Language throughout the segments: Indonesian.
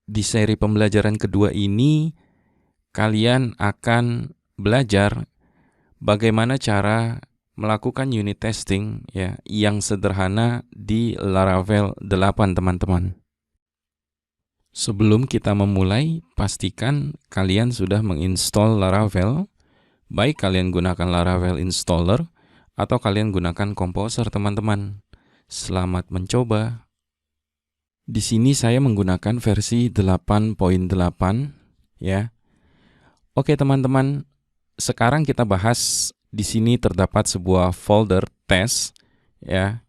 Di seri pembelajaran kedua ini, kalian akan belajar bagaimana cara melakukan unit testing ya yang sederhana di Laravel 8, teman-teman. Sebelum kita memulai, pastikan kalian sudah menginstall Laravel, baik kalian gunakan Laravel installer atau kalian gunakan Composer, teman-teman. Selamat mencoba. Di sini saya menggunakan versi 8.8 ya. Oke, teman-teman, sekarang kita bahas di sini terdapat sebuah folder test ya.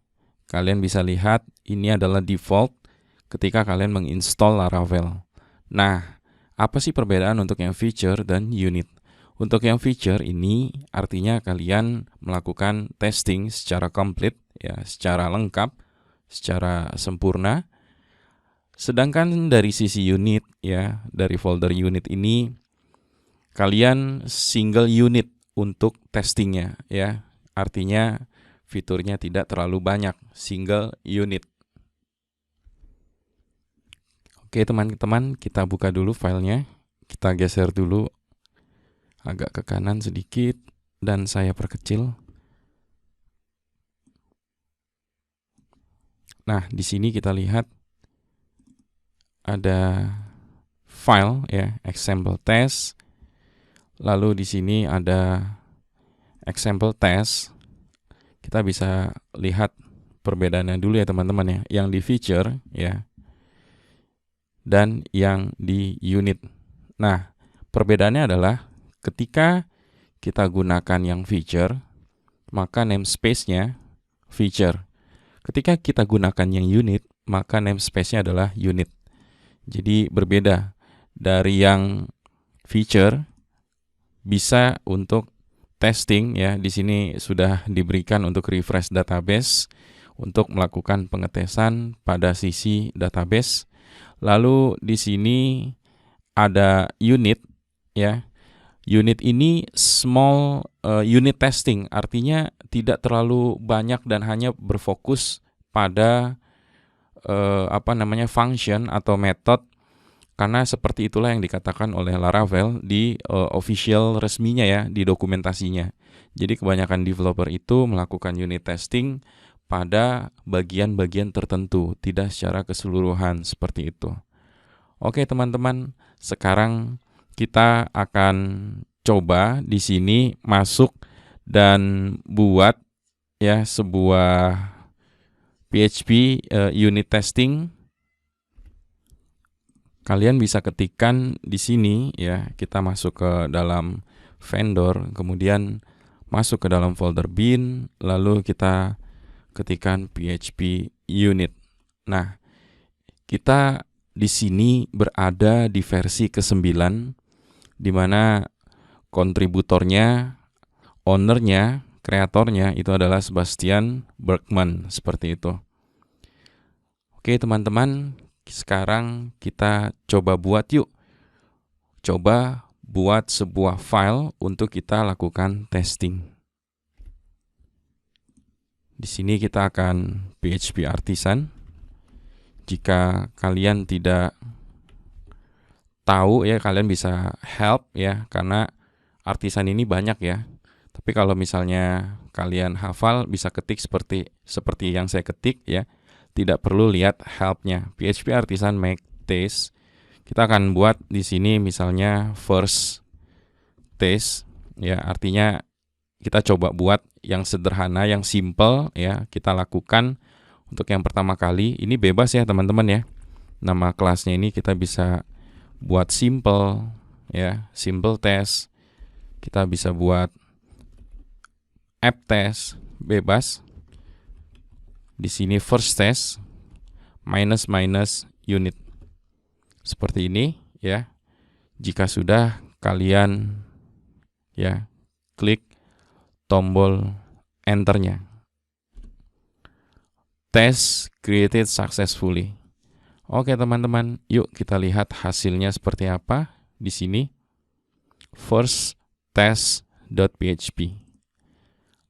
Kalian bisa lihat ini adalah default ketika kalian menginstall Laravel. Nah, apa sih perbedaan untuk yang feature dan unit? Untuk yang feature ini artinya kalian melakukan testing secara komplit ya, secara lengkap, secara sempurna. Sedangkan dari sisi unit ya, dari folder unit ini kalian single unit untuk testingnya ya. Artinya fiturnya tidak terlalu banyak, single unit. Oke, teman-teman, kita buka dulu filenya. Kita geser dulu agak ke kanan sedikit dan saya perkecil. Nah, di sini kita lihat ada file ya, example test. Lalu di sini ada example test. Kita bisa lihat perbedaannya dulu ya, teman-teman ya. Yang di feature ya dan yang di unit. Nah, perbedaannya adalah ketika kita gunakan yang feature, maka namespace-nya feature. Ketika kita gunakan yang unit, maka namespace-nya adalah unit. Jadi berbeda dari yang feature bisa untuk testing ya. Di sini sudah diberikan untuk refresh database untuk melakukan pengetesan pada sisi database. Lalu di sini ada unit ya. Unit ini small unit testing, artinya tidak terlalu banyak dan hanya berfokus pada function atau method, karena seperti itulah yang dikatakan oleh Laravel di official resminya ya, di dokumentasinya. Jadi kebanyakan developer itu melakukan unit testing pada bagian-bagian tertentu, tidak secara keseluruhan seperti itu. Oke, teman-teman, sekarang kita akan coba di sini masuk dan buat ya sebuah PHP unit testing. Kalian bisa ketikkan di sini ya, kita masuk ke dalam vendor, kemudian masuk ke dalam folder bin, lalu kita ketikkan PHP unit. Nah, kita di sini berada di versi ke-9 di mana kontributornya, ownernya, kreatornya itu adalah Sebastian Bergman, seperti itu. Oke, teman-teman, sekarang kita coba buat yuk. Coba buat sebuah file untuk kita lakukan testing. Di sini kita akan PHP Artisan. Jika kalian tidak tahu ya, kalian bisa help ya, karena Artisan ini banyak ya. Tapi kalau misalnya kalian hafal, bisa ketik seperti yang saya ketik ya. Tidak perlu lihat help-nya. PHP Artisan make test. Kita akan buat di sini misalnya first test ya, artinya kita coba buat yang sederhana, yang simple ya, kita lakukan untuk yang pertama kali. Ini bebas ya, teman-teman ya. Nama kelasnya ini kita bisa buat simple ya, simple test. Kita bisa buat app test, bebas. Di sini first test minus unit. Seperti ini ya. Jika sudah, kalian ya klik tombol enternya. Test created successfully. Oke, teman-teman, yuk kita lihat hasilnya seperti apa di sini. First test.php.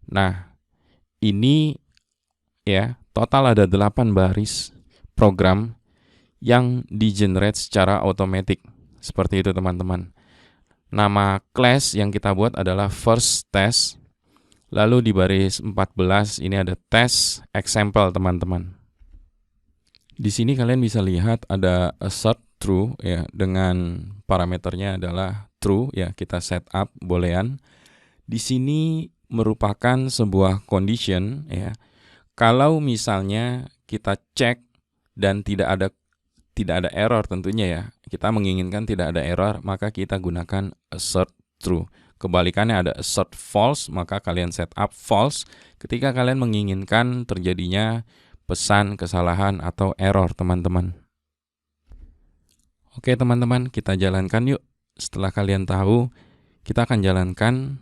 Nah, ini ya, total ada 8 baris program yang di-generate secara otomatis. Seperti itu teman-teman. Nama class yang kita buat adalah first test. Lalu di baris 14 ini ada test example teman-teman. Di sini kalian bisa lihat ada assert true ya, dengan parameternya adalah true ya, kita set up boolean. Di sini merupakan sebuah condition ya. Kalau misalnya kita cek dan tidak ada error tentunya ya. Kita menginginkan tidak ada error, maka kita gunakan assert true. Kebalikannya ada assert false, maka kalian set up false ketika kalian menginginkan terjadinya pesan kesalahan atau error, teman-teman. Oke, teman-teman, kita jalankan yuk. Setelah kalian tahu, kita akan jalankan.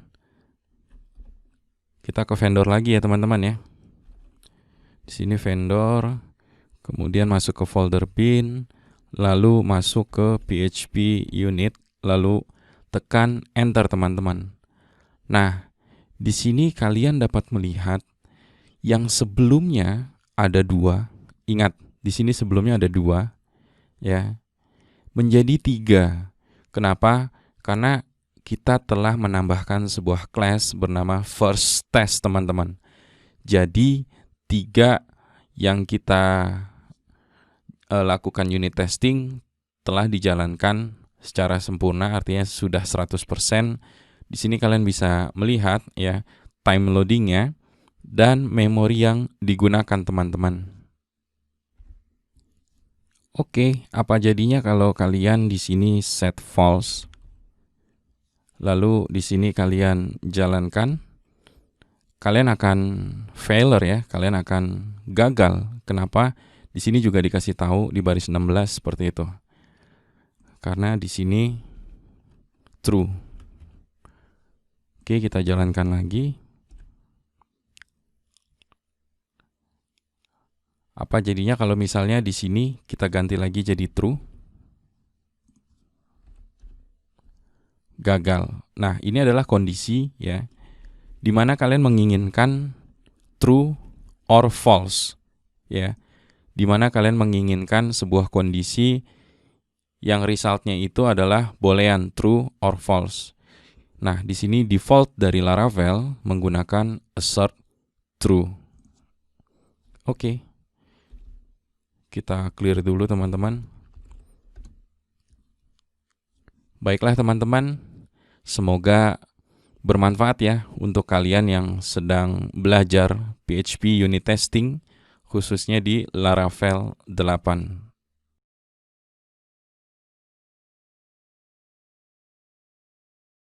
Kita ke vendor lagi ya, teman-teman ya. Di sini vendor, kemudian masuk ke folder bin, lalu masuk ke PHP unit, lalu tekan enter, teman-teman. Nah, di sini kalian dapat melihat yang sebelumnya ada 2. Ingat, di sini sebelumnya ada 2 ya. Menjadi 3. Kenapa? Karena kita telah menambahkan sebuah class bernama first test, teman-teman. Jadi 3 yang kita lakukan unit testing telah dijalankan secara sempurna, artinya sudah 100%. Di sini kalian bisa melihat ya time loadingnya dan memori yang digunakan, teman-teman. Oke, apa jadinya kalau kalian di sini set false? Lalu di sini kalian jalankan, kalian akan failure ya, kalian akan gagal. Kenapa? Di sini juga dikasih tahu di baris 16 seperti itu. Karena di sini true. Oke, kita jalankan lagi. Apa jadinya kalau misalnya di sini kita ganti lagi jadi true? Gagal. Nah, ini adalah kondisi ya, di mana kalian menginginkan true or false ya, di mana kalian menginginkan sebuah kondisi yang resultnya itu adalah boolean true or false. Nah, di sini default dari Laravel menggunakan assert true. Oke. Kita clear dulu, teman-teman. Baiklah, teman-teman. Semoga bermanfaat ya untuk kalian yang sedang belajar PHP unit testing, khususnya di Laravel 8.